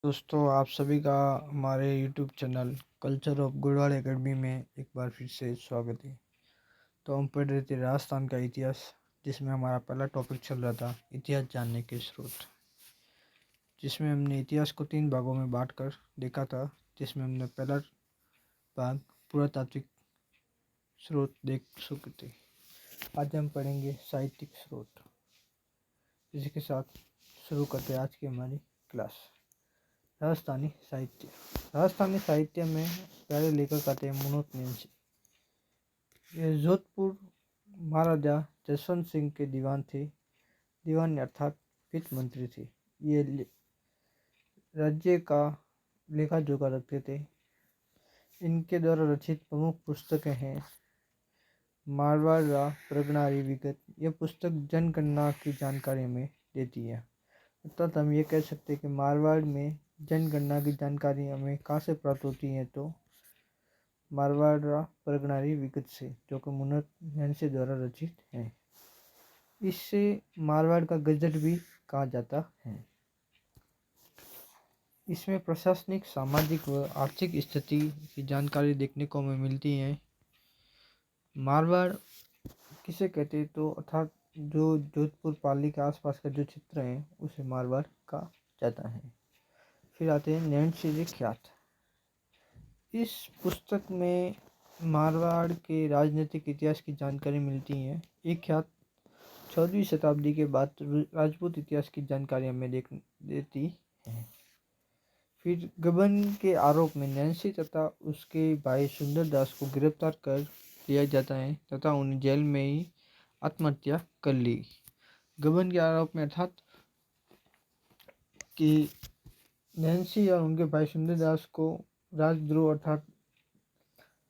दोस्तों, आप सभी का हमारे YouTube channel culture of Garhwal academy में एक बार फिर से स्वागत है। तो हम पढ़ रहे थे राजस्थान का इतिहास, जिसमें हमारा पहला टॉपिक चल रहा था इतिहास जानने के स्रोत, जिसमें हमने इतिहास को 3 भागों में बांटकर देखा था। जिसमें हमने पहला भाग पुरातात्विक स्रोत देख चुके थे। आज हम पढ़ेंगे साहित्यिक स्रोत। इसी के साथ शुरू करते हैं आज की हमारी क्लास। राजस्थानी साहित्य। राजस्थानी साहित्य में पहले लेखक आते हैं मनोज नेन्सी। ये जोधपुर महाराजा जसवंत सिंह के दीवान थे। दीवान अर्थात वित्त मंत्री थे। ये राज्य का लेखा जोखा रखते थे। इनके द्वारा रचित प्रमुख पुस्तकें हैं मारवाड़ प्रगणारी विगत। यह पुस्तक जनगणना की जानकारी हमें देती है। अर्थात हम ये कह सकते हैं कि मारवाड़ में जनगणना की जानकारी हमें कहाँ से प्राप्त होती है, तो मारवाड़ प्रगणारी विगत से, जो कि मनोज नेन्सी द्वारा रचित है। इससे मारवाड़ का गजट भी कहा जाता है। इसमें प्रशासनिक, सामाजिक व आर्थिक स्थिति की जानकारी देखने को हमें मिलती है। मारवाड़ किसे कहते हैं, तो अर्थात जो जोधपुर पाली के आसपास का जो क्षेत्र है उसे मारवाड़ कहा जाता है। फिर आते हैं नैन्सी जी ख्यात। इस पुस्तक में मारवाड़ के राजनीतिक इतिहास की जानकारी मिलती है। एक ख्यात 14वीं शताब्दी के बाद राजपूत इतिहास की जानकारी हमें देती है। फिर गबन के आरोप में नैन्सी तथा उसके भाई सुंदरदास को गिरफ्तार कर लिया जाता है तथा उन्हें जेल में ही आत्महत्या कर ली। गबन के आरोप में अर्थात कि नैन्सी और उनके भाई सुंदरदास को राजद्रोह अर्थात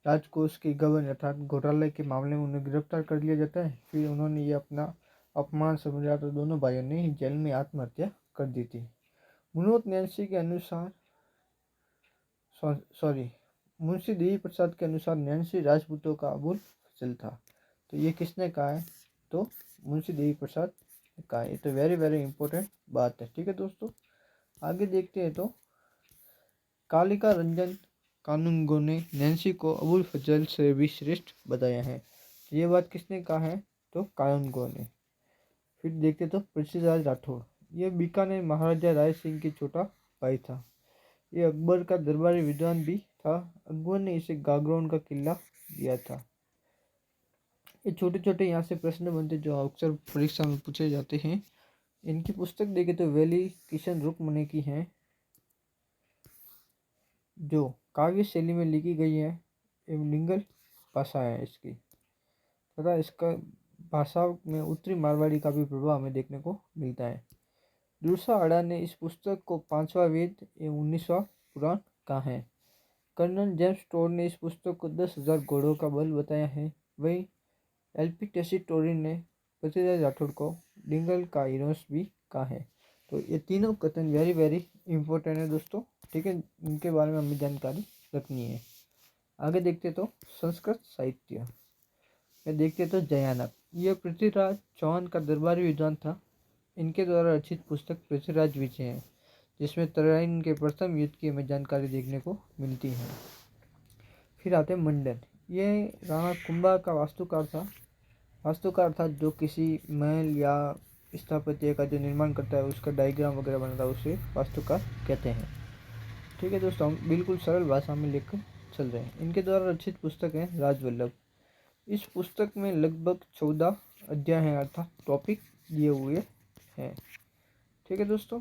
राजकोष के गबन अर्थात घोटाले के मामले में उन्हें गिरफ्तार कर लिया जाता है। फिर उन्होंने ये अपना अपमान समझा तो दोनों भाइयों ने जेल में आत्महत्या कर दी थी। मनोज नैन्सी के अनुसार मुंशी देवी प्रसाद के अनुसार नैन्सी राजपूतों का अबुल फजल था। तो ये किसने कहा है, तो मुंशी देवी प्रसाद ने कहा है। ये तो वेरी वेरी इंपॉर्टेंट बात है। ठीक है दोस्तों, आगे देखते हैं। तो कालिका रंजन कानूनगो ने नैन्सी को अबुल फजल से भी श्रेष्ठ बताया है। ये बात किसने कहा है, तो कानूनगो ने। फिर देखते तो पृथ्वीराज राठौड़, ये बीकानेर महाराजा राय सिंह की छोटा भाई था। ये अकबर का दरबारी विद्वान भी था। अकबर ने इसे गागरोन का किला दिया था। ये छोटे छोटे यहाँ से प्रश्न बनते जो अक्सर परीक्षा में पूछे जाते हैं। इनकी पुस्तक देखें तो वैली किशन रुकमणी की है, जो काव्य शैली में लिखी गई है एवं लिंगल भाषा है इसकी तथा इसका भाषा में उत्तरी मारवाड़ी का भी प्रभाव हमें देखने को मिलता है। दूसरा अड़ा ने इस पुस्तक को 5वां वेद एवं 19वां पुराण कहा है। कर्नल जेम्स टोर ने इस पुस्तक को 10,000 घोड़ों का बल बताया है। वही एलपी टेसिटोरी ने पृथ्वीराज राठौड़ को डिंगल का हीरोस भी कहा है। तो ये तीनों कथन वेरी वेरी इंपॉर्टेंट है दोस्तों। ठीक है, इनके बारे में हमें जानकारी रखनी है। आगे देखते तो संस्कृत साहित्य में देखते तो जयानक, यह पृथ्वीराज चौहान का दरबारी विद्वान था। इनके द्वारा रचित पुस्तक पृथ्वीराज विजय है, जिसमें तराइन के प्रथम युद्ध की हमें जानकारी देखने को मिलती है। फिर आते मंडन, ये राणा कुंभा का वास्तुकार था। वास्तुकार था जो किसी महल या स्थापत्य का जो निर्माण करता है, उसका डायग्राम वगैरह बनाता है, उसे वास्तुकार कहते हैं। ठीक है दोस्तों, हम बिल्कुल सरल भाषा में लेकर चल रहे हैं। इनके द्वारा रचित पुस्तक है राजवल्लभ। इस पुस्तक में लगभग 14 अध्याय हैं अर्थात टॉपिक दिए हुए हैं। ठीक है दोस्तों,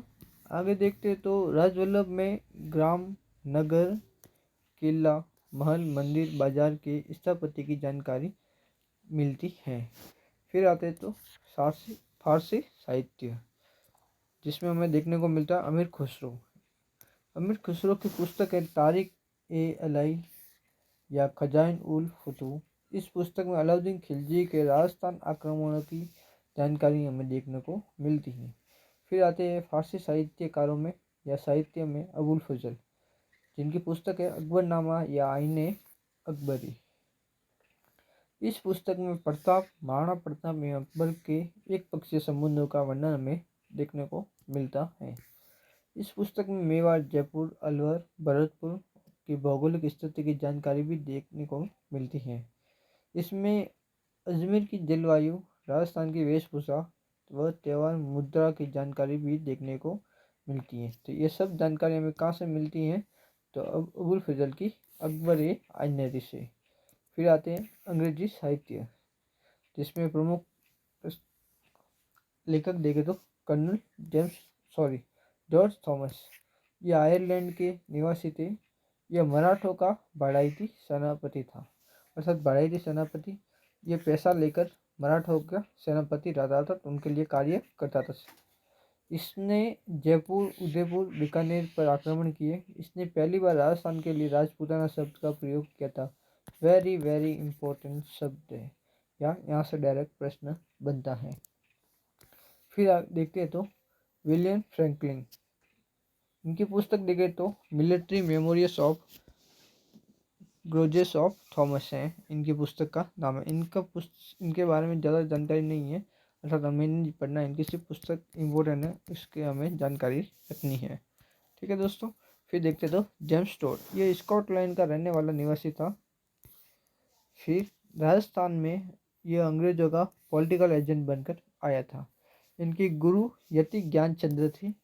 आगे देखते हैं। तो राजवल्लभ में ग्राम, नगर, किला, महल, मंदिर, बाजार के स्थापत्य की जानकारी मिलती है। फिर आते हैं तो फारसी साहित्य, जिसमें हमें देखने को मिलता है अमीर खुसरो। अमीर खुसरो की पुस्तक है तारिक ए अलाई या खजाइन उल फतू। इस पुस्तक में अलाउद्दीन खिलजी के राजस्थान आक्रमणों की जानकारी हमें देखने को मिलती है। फिर आते हैं फारसी साहित्यकारों में या साहित्य में अबुल फजल, जिनकी पुस्तक है अकबरनामा या आईने अकबरी। इस पुस्तक में महाराणा प्रताप एवं अकबर के एक पक्षीय संबंधों का वर्णन हमें देखने को मिलता है। इस पुस्तक में मेवाड़, जयपुर, अलवर, भरतपुर की भौगोलिक स्थिति की जानकारी भी देखने को मिलती है। इसमें अजमेर की जलवायु, राजस्थान की वेशभूषा व त्योहार, मुद्रा की जानकारी भी देखने को मिलती है। तो ये सब जानकारी हमें कहाँ से मिलती है? तो अब अबुल फजल की अकबर ए आजनरी से। फिर आते हैं अंग्रेजी साहित्य, जिसमें प्रमुख लेखक देखे तो कर्नल जॉर्ज थॉमस। ये आयरलैंड के निवासी थे। यह मराठों का बाड़ाईती सेनापति था, अर्थात बाड़ाईती सेनापति। ये पैसा लेकर मराठों का सेनापति रहता था, तो उनके लिए कार्य करता था। इसने जयपुर, उदयपुर, बीकानेर पर आक्रमण किए। इसने पहली बार राजस्थान के लिए राजपूताना शब्द का प्रयोग किया था। वेरी वेरी इंपॉर्टेंट शब्द है, या यहाँ से डायरेक्ट प्रश्न बनता है। फिर देखते हैं तो विलियम फ्रैंकलिन। इनकी पुस्तक देखें तो military memorials of George of Thomas है इनकी पुस्तक का नाम है। इनके बारे में ज़्यादा जानकारी नहीं है, अर्थात हमें नहीं पढ़ना है। इनकी सिर्फ पुस्तक इम्पोर्टेंट है, इसके हमें जानकारी रखनी है। ठीक है दोस्तों। फिर देखते तो जेम्स टोड। ये स्कॉटलैंड का रहने वाला निवासी था। फिर राजस्थान में यह अंग्रेजों का पॉलिटिकल एजेंट बनकर आया था। इनकी गुरु यति ज्ञान चंद्र थी।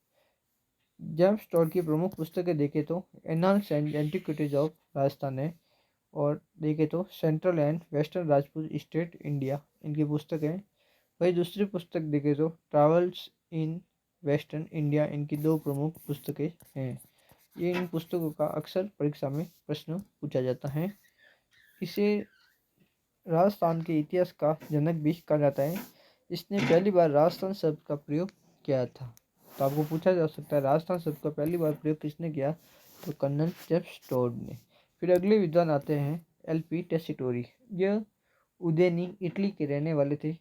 जेम्स टोड की प्रमुख पुस्तकें देखें तो annals and antiquities of Rajasthan है, और देखें तो central and western Rajput state India इनकी पुस्तक है। वही दूसरी पुस्तक देखें तो ट्रैवल्स इन वेस्टर्न इंडिया इनकी दो प्रमुख पुस्तकें हैं। ये इन पुस्तकों का अक्सर परीक्षा में प्रश्न पूछा जाता है। इसे राजस्थान के इतिहास का जनक भी कहा जाता है। इसने पहली बार राजस्थान शब्द का प्रयोग किया था। तो आपको पूछा जा सकता है राजस्थान शब्द का पहली बार प्रयोग किसने किया? तो कर्नल जेम्स टोड ने। फिर अगले विद्वान आते हैं एल.पी. टेसिटोरी। यह उदेनी इटली के रहने वाले थे।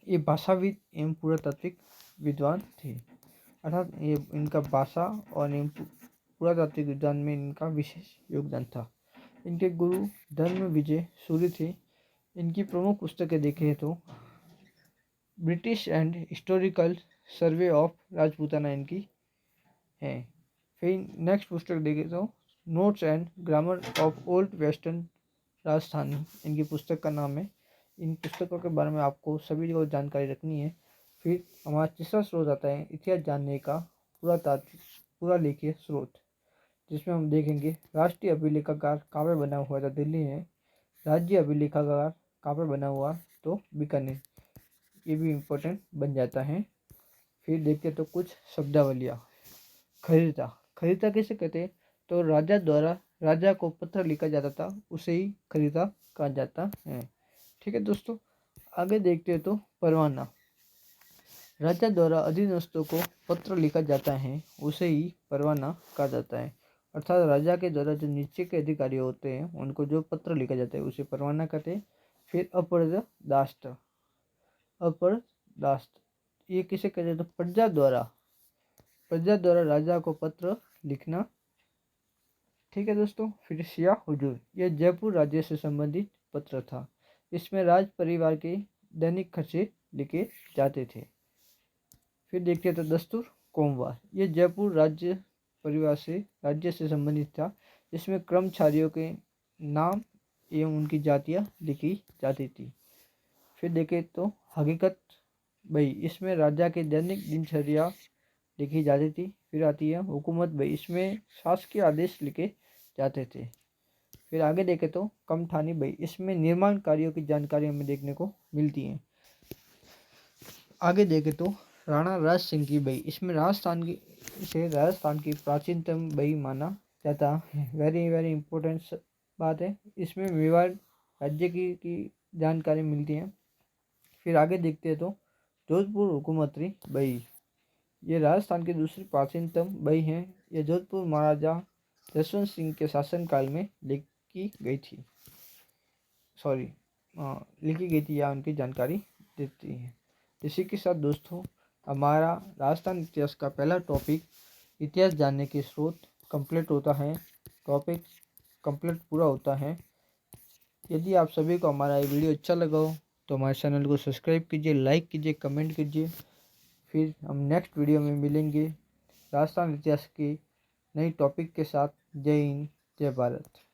ये भाषाविद एवं पुरातात्विक विद्वान थे, अर्थात ये इनका भाषा और पुरातात्विक विद्वान में इनका विशेष योगदान था। इनके गुरु धर्म विजय सूर्य थे। इनकी प्रमुख पुस्तकें देखें तो British and historical survey of Rajputana इनकी है। फिर नेक्स्ट पुस्तक देखें तो notes and grammar of old western Rajasthani इनकी पुस्तक का नाम है। इन पुस्तकों के बारे में आपको सभी को जानकारी रखनी है। फिर हमारा तीसरा स्रोत आता है इतिहास जानने का पूरा लेखीय स्रोत, जिसमें हम देखेंगे राष्ट्रीय अभिलेखागार कहाँ पे बना हुआ था? दिल्ली है। राज्य अभिलेखागार कहाँ पे बना हुआ? तो बीकानेर। ये भी इम्पोर्टेंट बन जाता है। फिर देखते तो कुछ शब्दावलियाँ। खरीदा कैसे कहते हैं? तो राजा द्वारा राजा को पत्र लिखा जाता था, उसे ही खरीदा कहा जाता है। ठीक है दोस्तों। आगे देखते हैं तो परवाना। राजा द्वारा अधीनस्थों को पत्र लिखा जाता है, उसे ही परवाना कहा जाता है। अर्थात राजा के द्वारा जो नीचे के अधिकारी होते हैं उनको जो पत्र लिखा जाता है उसे परवाना कहते हैं। फिर अपरदास्त ये किसे कहते हैं? तो प्रजा द्वारा राजा को पत्र लिखना। ठीक है दोस्तों। फिर सिया हुजूर। यह जयपुर राज्य से संबंधित पत्र था। इसमें राज परिवार के दैनिक खर्चे लिखे जाते थे। फिर देखते तो दस्तूर कोमवार। ये जयपुर राज्य से संबंधित था। इसमें कर्मचारियों के नाम एवं उनकी जातियाँ लिखी जाती थी। फिर देखें तो हकीकत बई। इसमें राजा के दैनिक दिनचर्या लिखी जाती थी। फिर आती है हुकूमत बई। इसमें शासकीय आदेश लिखे जाते थे। फिर आगे देखें तो कमठानी बई। इसमें निर्माण कार्यों की जानकारी हमें देखने को मिलती है। आगे देखें तो राणा राज सिंह की बई। इसमें राजस्थान की प्राचीनतम बई माना जाता है। वेरी वेरी इंपॉर्टेंट बात है। इसमें मेवाड़ राज्य की जानकारी मिलती है। फिर आगे देखते हैं तो जोधपुर हुकूमती बई। ये राजस्थान की दूसरी प्राचीनतम बई है। यह जोधपुर महाराजा जसवंत सिंह के शासनकाल में लिखी गई थी या उनकी जानकारी देती है। इसी के साथ दोस्तों हमारा राजस्थान इतिहास का पहला टॉपिक इतिहास जानने के स्रोत कंप्लीट होता है। टॉपिक कंप्लीट पूरा होता है। यदि आप सभी को हमारा ये वीडियो अच्छा लगा हो तो हमारे चैनल को सब्सक्राइब कीजिए, लाइक कीजिए, कमेंट कीजिए। फिर हम नेक्स्ट वीडियो में मिलेंगे। राजस्थान इतिहास की नई टॉपिक के साथ। जय हिंद, जय भारत।